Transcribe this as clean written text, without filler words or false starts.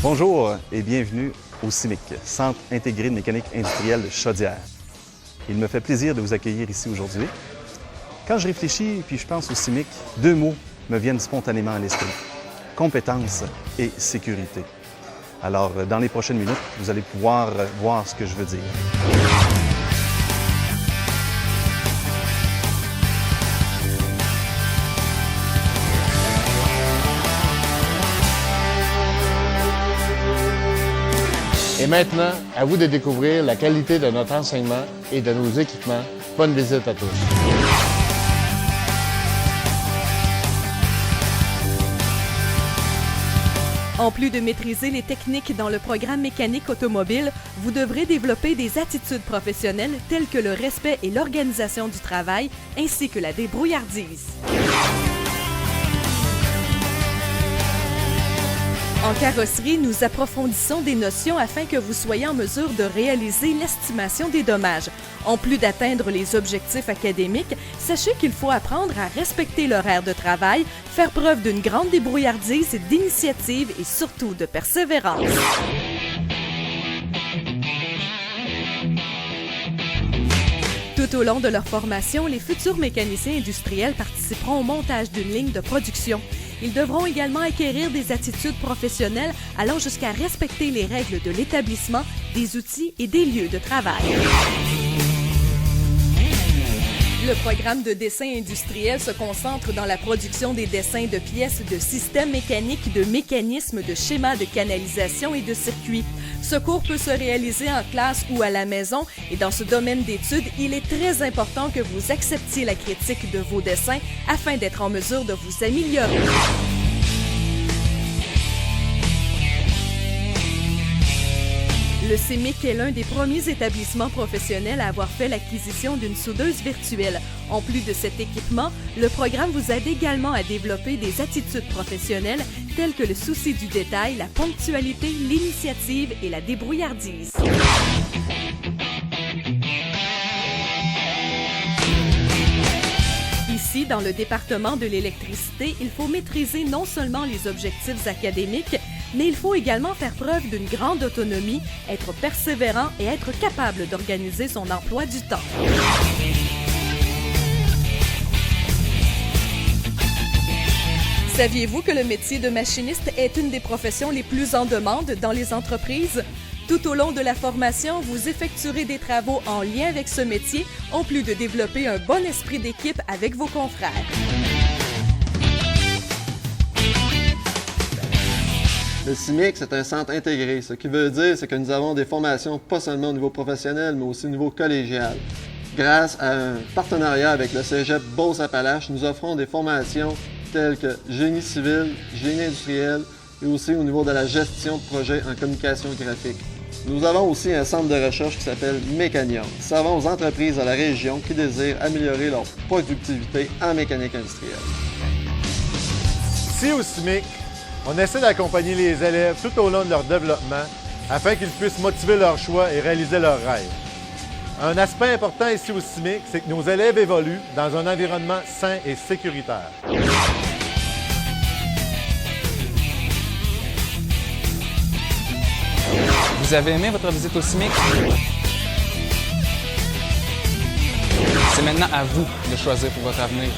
Bonjour et bienvenue au CIMIC, Centre intégré de mécanique industrielle de Chaudière. Il me fait plaisir de vous accueillir ici aujourd'hui. Quand je réfléchis puis je pense au CIMIC, deux mots me viennent spontanément à l'esprit: compétence et sécurité. Alors, dans les prochaines minutes, vous allez pouvoir voir ce que je veux dire. Et maintenant, à vous de découvrir la qualité de notre enseignement et de nos équipements. Bonne visite à tous. En plus de maîtriser les techniques dans le programme mécanique automobile, vous devrez développer des attitudes professionnelles telles que le respect et l'organisation du travail, ainsi que la débrouillardise. En carrosserie, nous approfondissons des notions afin que vous soyez en mesure de réaliser l'estimation des dommages. En plus d'atteindre les objectifs académiques, sachez qu'il faut apprendre à respecter l'horaire de travail, faire preuve d'une grande débrouillardise, d'initiative et surtout de persévérance. Tout au long de leur formation, les futurs mécaniciens industriels participeront au montage d'une ligne de production. Ils devront également acquérir des attitudes professionnelles allant jusqu'à respecter les règles de l'établissement, des outils et des lieux de travail. Le programme de dessin industriel se concentre dans la production des dessins de pièces, de systèmes mécaniques, de mécanismes, de schémas de canalisation et de circuits. Ce cours peut se réaliser en classe ou à la maison et dans ce domaine d'études, il est très important que vous acceptiez la critique de vos dessins afin d'être en mesure de vous améliorer. Le CIMIC est l'un des premiers établissements professionnels à avoir fait l'acquisition d'une soudeuse virtuelle. En plus de cet équipement, le programme vous aide également à développer des attitudes professionnelles telles que le souci du détail, la ponctualité, l'initiative et la débrouillardise. Ici, dans le département de l'électricité, il faut maîtriser non seulement les objectifs académiques, mais il faut également faire preuve d'une grande autonomie, être persévérant et être capable d'organiser son emploi du temps. Saviez-vous que le métier de machiniste est une des professions les plus en demande dans les entreprises? Tout au long de la formation, vous effectuerez des travaux en lien avec ce métier, en plus de développer un bon esprit d'équipe avec vos confrères. Le CIMIC, c'est un centre intégré. Ce qui veut dire, c'est que nous avons des formations pas seulement au niveau professionnel, mais aussi au niveau collégial. Grâce à un partenariat avec le Cégep Beauce-Appalaches, nous offrons des formations telles que génie civil, génie industriel et aussi au niveau de la gestion de projets en communication graphique. Nous avons aussi un centre de recherche qui s'appelle Mécanium. Nous servons aux entreprises de la région qui désirent améliorer leur productivité en mécanique industrielle. Ici au CIMIC, on essaie d'accompagner les élèves tout au long de leur développement afin qu'ils puissent motiver leurs choix et réaliser leurs rêves. Un aspect important ici au CIMIC, c'est que nos élèves évoluent dans un environnement sain et sécuritaire. Vous avez aimé votre visite au CIMIC? C'est maintenant à vous de choisir pour votre avenir.